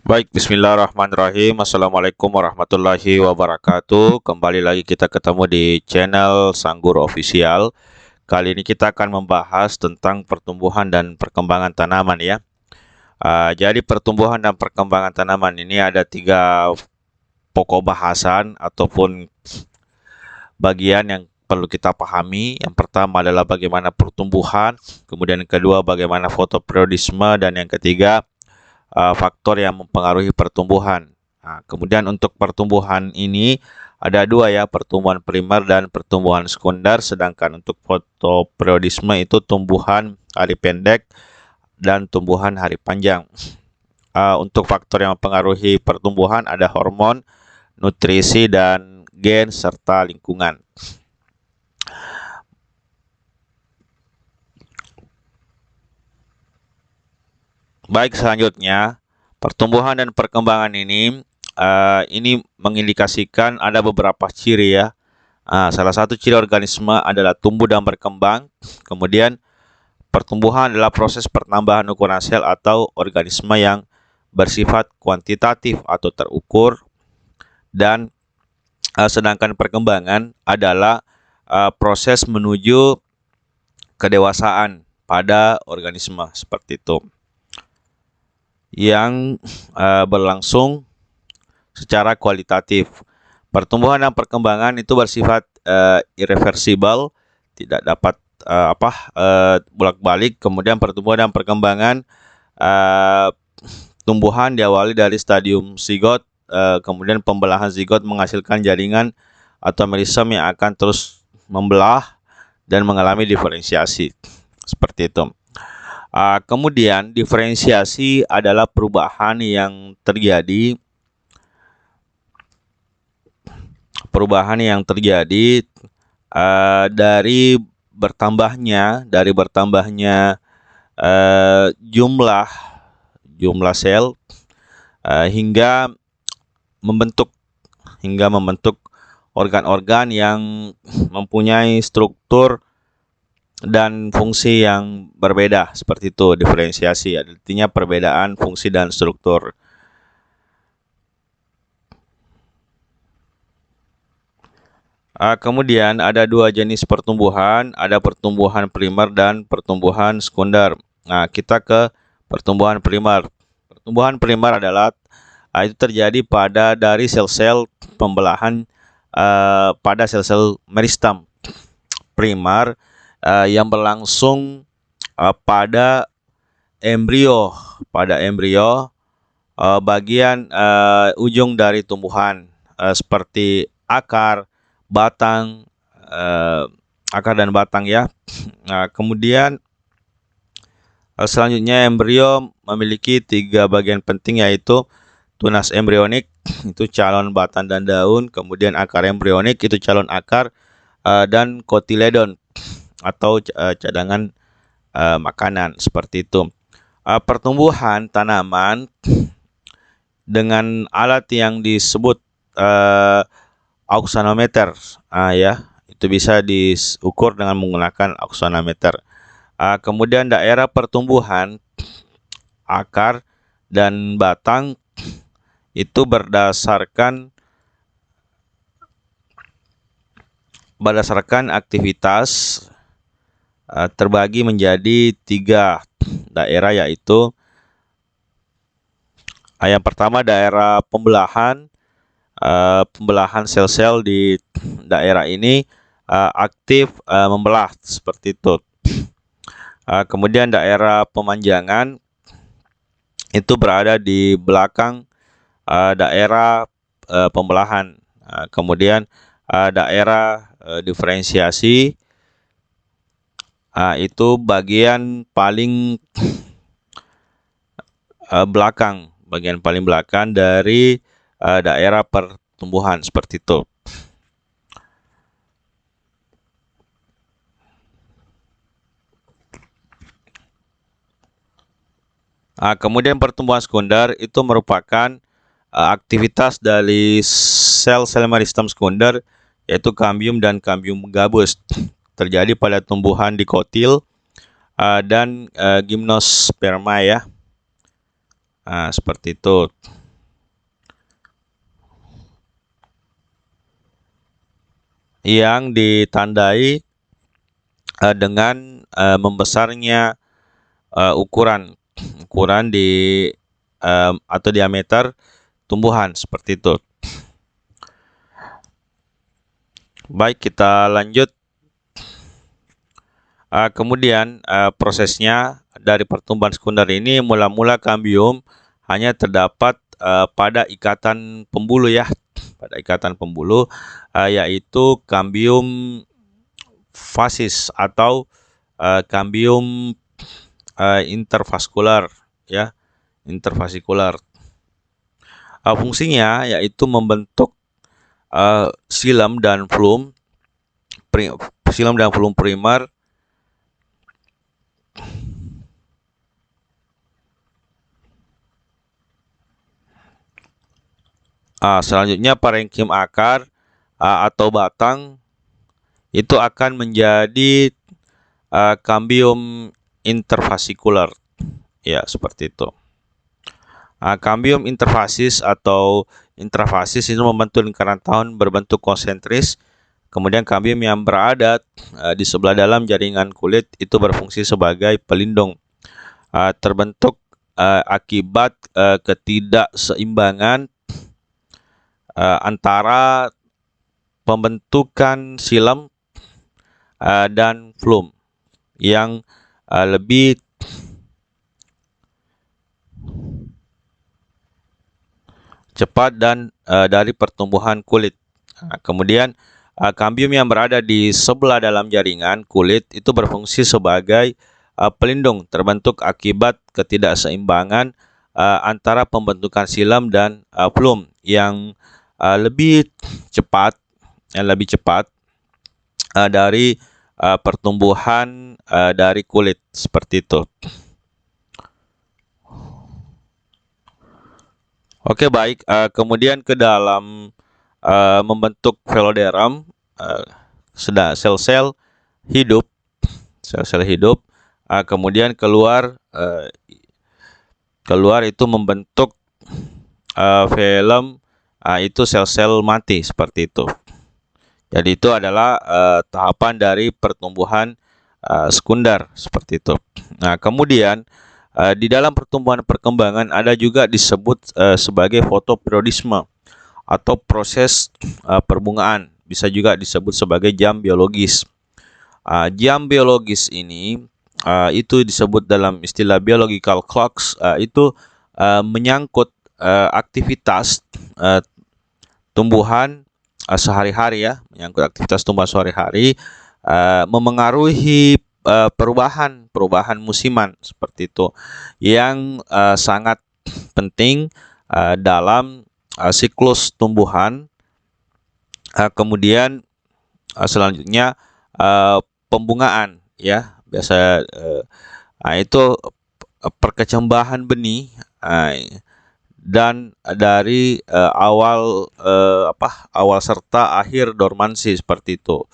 Baik, bismillahirrahmanirrahim. Assalamualaikum warahmatullahi wabarakatuh. Kembali lagi kita ketemu di channel Sanggur Official. Kali ini kita akan membahas tentang pertumbuhan dan perkembangan tanaman ya. Jadi pertumbuhan dan perkembangan tanaman ini ada tiga pokok bahasan ataupun bagian yang perlu kita pahami. Yang pertama adalah bagaimana pertumbuhan, kemudian yang kedua bagaimana fotoperiodisme, dan yang ketiga faktor yang mempengaruhi pertumbuhan. Kemudian untuk pertumbuhan ini ada dua ya, pertumbuhan primer dan pertumbuhan sekunder. Sedangkan untuk fotoperiodisme itu tumbuhan hari pendek dan tumbuhan hari panjang. Untuk faktor yang mempengaruhi pertumbuhan ada hormon, nutrisi, dan gen serta lingkungan. Baik, selanjutnya pertumbuhan dan perkembangan ini mengindikasikan ada beberapa ciri ya. Salah satu ciri organisme adalah tumbuh dan berkembang. Kemudian pertumbuhan adalah proses pertambahan ukuran sel atau organisme yang bersifat kuantitatif atau terukur, dan sedangkan perkembangan adalah proses menuju kedewasaan pada organisme seperti itu, yang berlangsung secara kualitatif. Pertumbuhan dan perkembangan itu bersifat irreversibel, tidak dapat bolak-balik. Kemudian pertumbuhan dan perkembangan tumbuhan diawali dari stadium zigot, kemudian pembelahan zigot menghasilkan jaringan atau merisem yang akan terus membelah dan mengalami diferensiasi seperti itu. Kemudian diferensiasi adalah perubahan yang terjadi dari bertambahnya jumlah sel hingga membentuk organ-organ yang mempunyai struktur dan fungsi yang berbeda. Seperti itu diferensiasi, artinya perbedaan fungsi dan struktur. Kemudian ada dua jenis pertumbuhan, ada pertumbuhan primer dan pertumbuhan sekunder. Kita ke pertumbuhan primer. Pertumbuhan primer adalah itu terjadi dari sel-sel pembelahan pada sel-sel meristem primer yang berlangsung pada embrio bagian ujung dari tumbuhan, seperti akar dan batang ya. Kemudian selanjutnya embrio memiliki tiga bagian penting, yaitu tunas embrionik, itu calon batang dan daun, kemudian akar embrionik, itu calon akar, dan kotiledon atau cadangan makanan, seperti itu. Pertumbuhan tanaman dengan alat yang disebut auxanometer, ya, itu bisa diukur dengan menggunakan auxanometer. Kemudian daerah pertumbuhan akar dan batang itu berdasarkan aktivitas terbagi menjadi tiga daerah, yaitu yang pertama daerah pembelahan sel-sel di daerah ini aktif membelah, seperti itu. Kemudian daerah pemanjangan itu berada di belakang daerah pembelahan. Kemudian daerah diferensiasi itu bagian paling belakang dari daerah pertumbuhan, seperti itu. Kemudian pertumbuhan sekunder itu merupakan aktivitas dari sel-sel meristem sekunder, yaitu kambium dan kambium gabus, terjadi pada tumbuhan dikotil dan gimnosperma ya. Seperti itu. Yang ditandai dengan membesarnya ukuran di atau diameter tumbuhan, seperti itu. Baik, kita lanjut. Kemudian prosesnya dari pertumbuhan sekunder ini, mula-mula kambium hanya terdapat pada ikatan pembuluh ya, pada ikatan pembuluh, yaitu kambium fasis atau kambium intervaskular ya, intervasikular. Fungsinya yaitu membentuk xilem dan flum primer selanjutnya parenkim akar atau batang itu akan menjadi kambium intervasikular ya, seperti itu. Kambium interfasis atau intrafasis itu membentuk lingkaran tahun berbentuk konsentris. Kemudian kambium yang berada di sebelah dalam jaringan kulit itu berfungsi sebagai pelindung. Terbentuk akibat ketidakseimbangan antara pembentukan xilem dan flum yang lebih cepat dan dari pertumbuhan kulit. Kemudian kambium yang berada di sebelah dalam jaringan kulit itu berfungsi sebagai pelindung, terbentuk akibat ketidakseimbangan antara pembentukan xilem dan flum yang lebih cepat dari pertumbuhan dari kulit, seperti itu. Oke, baik. Kemudian ke dalam membentuk veloderm, sel-sel hidup, kemudian keluar itu membentuk velum, itu sel-sel mati, seperti itu. Jadi itu adalah tahapan dari pertumbuhan sekunder, seperti itu. Nah, kemudian di dalam pertumbuhan perkembangan ada juga disebut sebagai fotoperiodisme atau proses perbungaan, bisa juga disebut sebagai jam biologis. Jam biologis ini itu disebut dalam istilah biological clocks, itu menyangkut aktivitas tumbuhan sehari-hari ya, menyangkut aktivitas tumbuhan sehari-hari, memengaruhi perubahan musiman, seperti itu, yang sangat penting dalam siklus tumbuhan. Kemudian selanjutnya pembungaan ya, biasa itu perkecambahan benih dan dari awal serta akhir dormansi, seperti itu.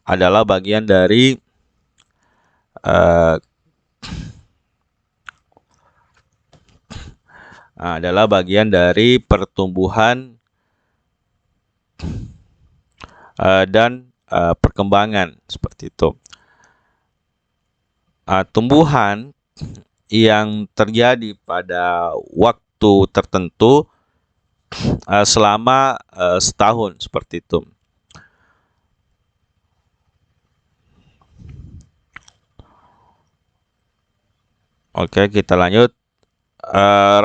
Adalah bagian dari pertumbuhan dan perkembangan, seperti itu. Tumbuhan yang terjadi pada waktu tertentu selama setahun, seperti itu. Oke, kita lanjut.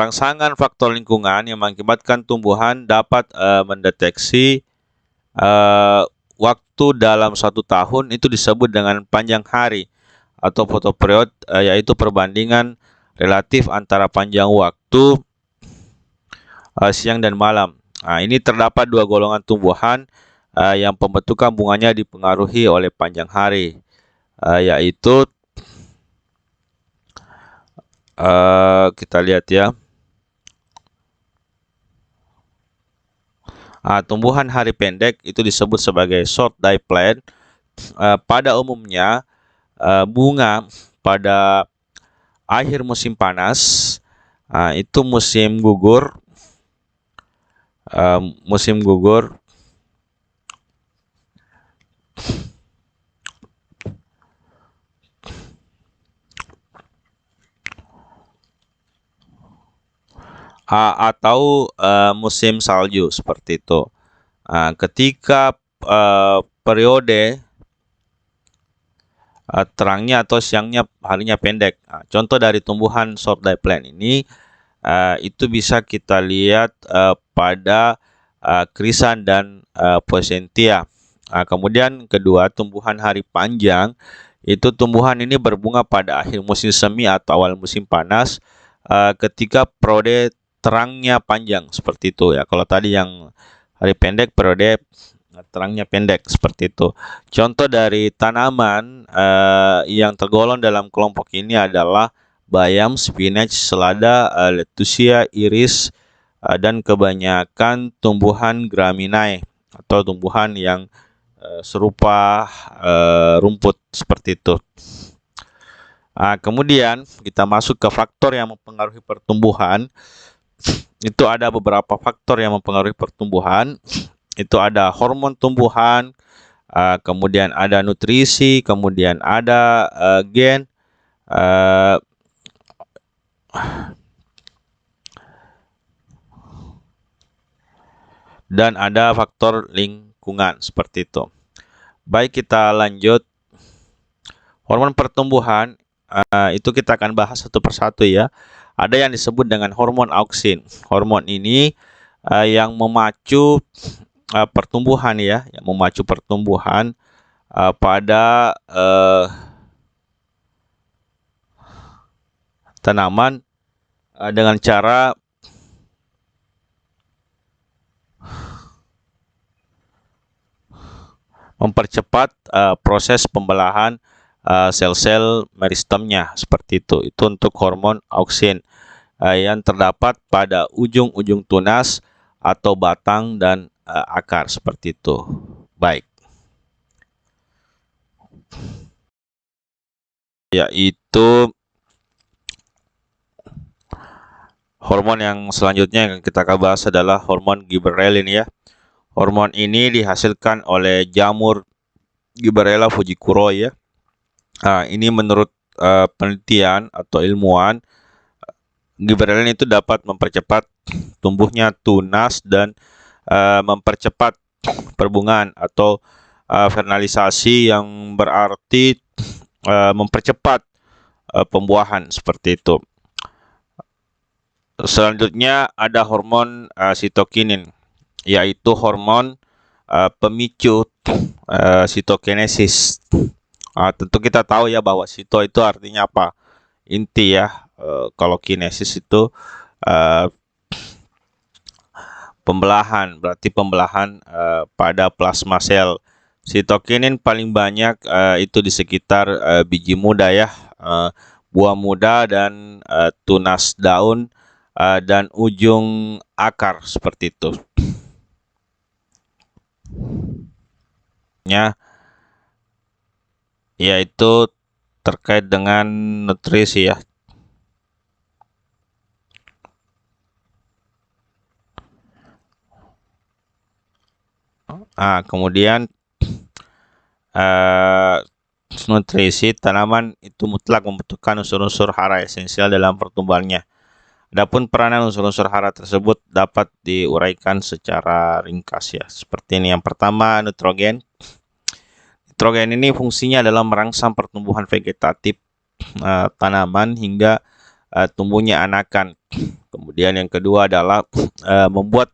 Rangsangan faktor lingkungan yang mengakibatkan tumbuhan dapat mendeteksi waktu dalam 1 tahun itu disebut dengan panjang hari atau fotoperiod, yaitu perbandingan relatif antara panjang waktu siang dan malam. Ini terdapat 2 golongan tumbuhan yang pembentukan bunganya dipengaruhi oleh panjang hari, yaitu kita lihat ya. Tumbuhan hari pendek itu disebut sebagai short day plant. Pada umumnya bunga pada akhir musim panas, itu musim gugur. Musim gugur atau musim salju seperti itu. Ketika periode terangnya atau siangnya harinya pendek. Contoh dari tumbuhan short day plant ini itu bisa kita lihat pada krisan dan poinsettia. Kemudian kedua, tumbuhan hari panjang itu tumbuhan ini berbunga pada akhir musim semi atau awal musim panas ketika periode terangnya panjang seperti itu ya. Kalau tadi yang hari pendek, periode terangnya pendek seperti itu. Contoh dari tanaman yang tergolong dalam kelompok ini adalah bayam, spinach, selada, lettucea, iris, dan kebanyakan tumbuhan graminae atau tumbuhan yang serupa rumput seperti itu. Kemudian kita masuk ke faktor yang mempengaruhi pertumbuhan. Itu ada beberapa faktor yang mempengaruhi pertumbuhan. Itu ada hormon tumbuhan, kemudian ada nutrisi, kemudian ada gen, dan ada faktor lingkungan seperti itu. Baik, kita lanjut. Hormon pertumbuhan itu kita akan bahas satu persatu ya. Ada yang disebut dengan hormon auksin. Hormon ini yang memacu pertumbuhan ya, yang memacu pertumbuhan pada tanaman dengan cara mempercepat proses pembelahan sel-sel meristemnya seperti itu. Itu untuk hormon auksin yang terdapat pada ujung-ujung tunas atau batang dan akar seperti itu. Baik. Yaitu hormon yang selanjutnya yang kita akan bahas adalah hormon gibberellin ya. Hormon ini dihasilkan oleh jamur Gibberella fujikuro ya. Ini menurut penelitian atau ilmuwan, gibberellin itu dapat mempercepat tumbuhnya tunas dan mempercepat perbungaan atau fertilisasi yang berarti mempercepat pembuahan seperti itu. Selanjutnya ada hormon sitokinin, yaitu hormon pemicu sitokinesis. Tentu kita tahu ya bahwa sito itu artinya apa? Inti ya. Kalau kinesis itu pembelahan, berarti pembelahan pada plasma sel. Sitokinin paling banyak itu di sekitar biji muda ya, buah muda dan tunas daun dan ujung akar seperti itu. Yaitu terkait dengan nutrisi ya. Kemudian nutrisi tanaman itu mutlak membutuhkan unsur-unsur hara esensial dalam pertumbuhannya. Adapun peranan unsur-unsur hara tersebut dapat diuraikan secara ringkas ya. Seperti ini. Yang pertama, nitrogen. Nitrogen ini fungsinya adalah merangsang pertumbuhan vegetatif tanaman hingga tumbuhnya anakan. Kemudian yang kedua adalah membuat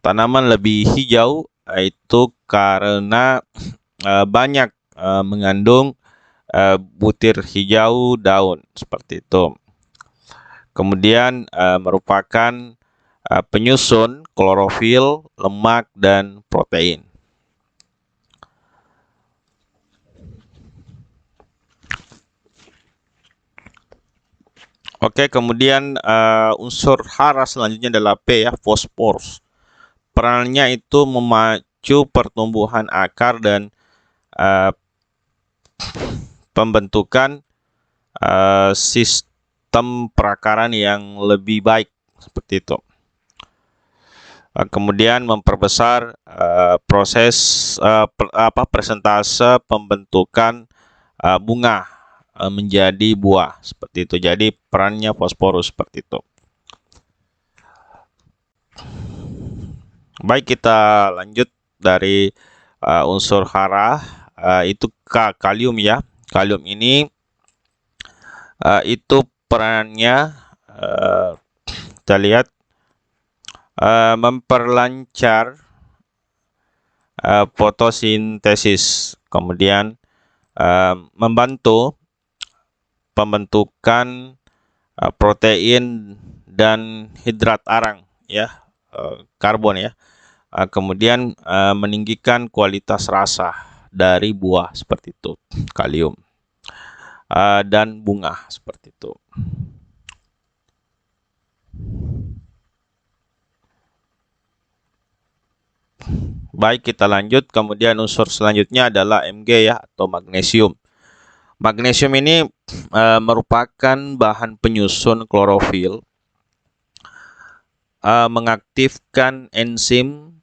tanaman lebih hijau, itu karena banyak mengandung butir hijau daun seperti itu. Kemudian merupakan penyusun klorofil, lemak, dan protein. Oke, kemudian unsur hara selanjutnya adalah P ya, fosfor. Perannya itu memacu pertumbuhan akar dan pembentukan sistem perakaran yang lebih baik seperti itu. Kemudian memperbesar proses persentase pembentukan bunga menjadi buah seperti itu. Jadi perannya fosforus seperti itu. Baik, kita lanjut dari unsur hara, itu kalium ya. Kalium ini itu perannya kita lihat memperlancar fotosintesis, kemudian membantu pembentukan protein dan hidrat arang ya, karbon ya. Kemudian meninggikan kualitas rasa dari buah seperti itu, kalium dan bunga seperti itu. Baik, kita lanjut. Kemudian unsur selanjutnya adalah Mg ya, atau magnesium. Magnesium ini merupakan bahan penyusun klorofil, mengaktifkan enzim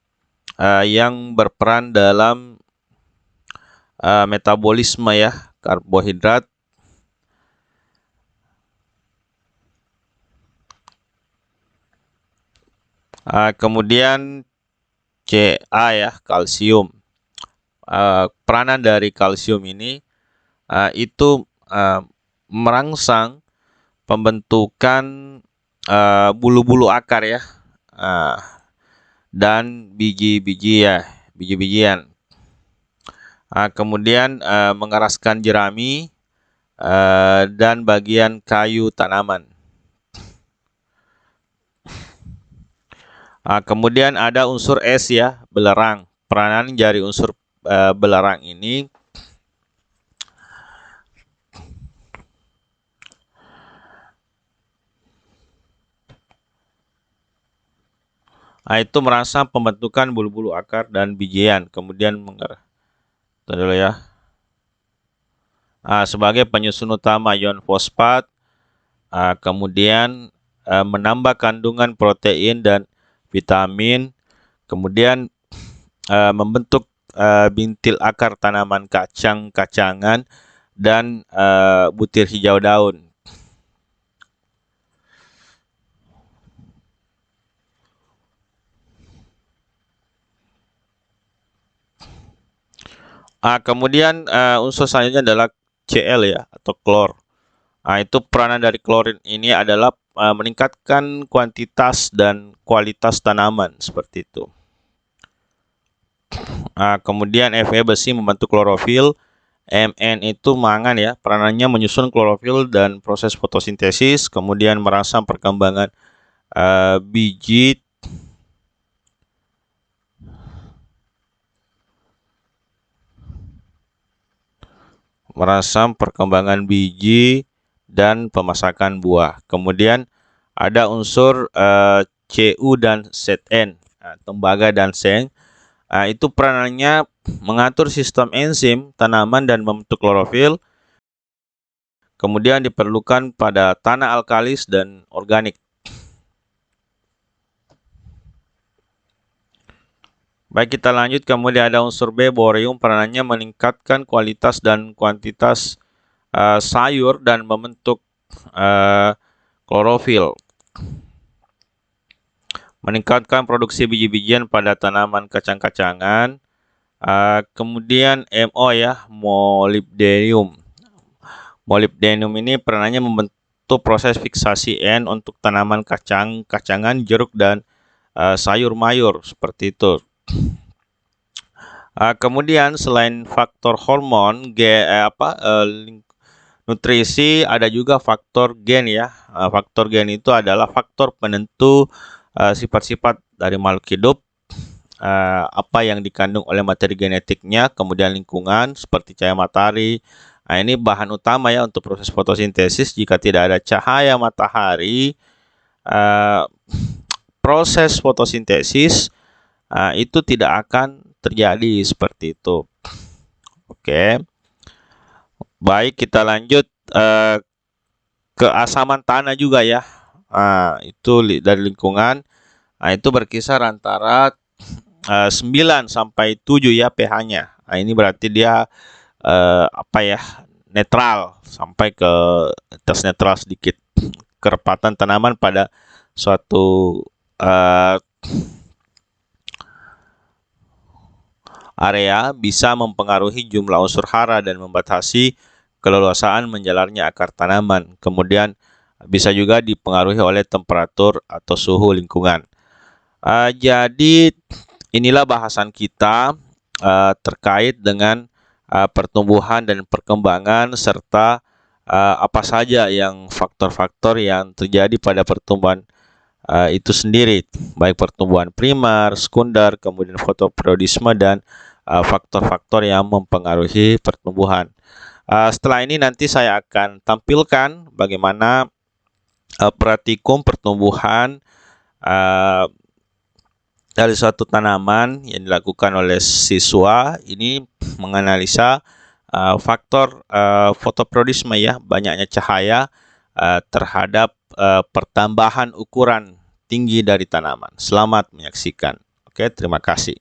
yang berperan dalam metabolisme ya karbohidrat, kemudian Ca ya, kalsium. Peranan dari kalsium ini itu merangsang pembentukan bulu-bulu akar ya, dan biji-bijian. Kemudian mengeraskan jerami dan bagian kayu tanaman. Kemudian ada unsur es ya, belerang. Peranan dari unsur belerang ini itu merangsang pembentukan bulu-bulu akar dan bijian. Kemudian dulu ya. Sebagai penyusun utama ion fosfat, kemudian menambah kandungan protein dan vitamin, kemudian membentuk bintil akar tanaman kacang-kacangan dan butir hijau daun. Kemudian unsur selanjutnya adalah Cl ya, atau klor. Itu peranan dari klorin ini adalah meningkatkan kuantitas dan kualitas tanaman seperti itu. Kemudian Fe besi membantu klorofil, Mn itu mangan ya, peranannya menyusun klorofil dan proses fotosintesis, kemudian merangsang perkembangan biji dan pemasakan buah. Kemudian ada unsur Cu dan Zn, tembaga dan seng. Itu peranannya mengatur sistem enzim tanaman dan membentuk klorofil. Kemudian diperlukan pada tanah alkalis dan organik. Baik, kita lanjut. Kemudian ada unsur B, borium. Peranannya meningkatkan kualitas dan kuantitas sayur dan membentuk klorofil. Meningkatkan produksi biji-bijian pada tanaman kacang-kacangan. Kemudian Mo ya, molybdenum. Molybdenum ini peranannya membentuk proses fiksasi N untuk tanaman kacang-kacangan, jeruk, dan sayur mayur seperti itu. Kemudian selain faktor hormon, nutrisi, ada juga faktor gen ya. Faktor gen itu adalah faktor penentu sifat-sifat dari makhluk hidup, apa yang dikandung oleh materi genetiknya, kemudian lingkungan seperti cahaya matahari. Ini bahan utama ya untuk proses fotosintesis. Jika tidak ada cahaya matahari, proses fotosintesis itu tidak akan terjadi seperti itu. Oke. Baik, kita lanjut keasaman tanah juga ya. Itu dari lingkungan. Itu berkisar antara 9 sampai 7 ya pH-nya. Ini berarti dia netral sampai ke atas netral sedikit. Kerepatan tanaman pada suatu area bisa mempengaruhi jumlah unsur hara dan membatasi keleluasaan menjalarnya akar tanaman. Kemudian bisa juga dipengaruhi oleh temperatur atau suhu lingkungan. Jadi inilah bahasan kita terkait dengan pertumbuhan dan perkembangan serta apa saja yang faktor-faktor yang terjadi pada pertumbuhan itu sendiri, baik pertumbuhan primer, sekunder, kemudian fotoperiodisme dan faktor-faktor yang mempengaruhi pertumbuhan. Setelah ini nanti saya akan tampilkan bagaimana praktikum pertumbuhan dari suatu tanaman yang dilakukan oleh siswa. Ini menganalisa faktor fotoperiodisme ya, banyaknya cahaya terhadap pertambahan ukuran tinggi dari tanaman. Selamat menyaksikan. Oke, terima kasih.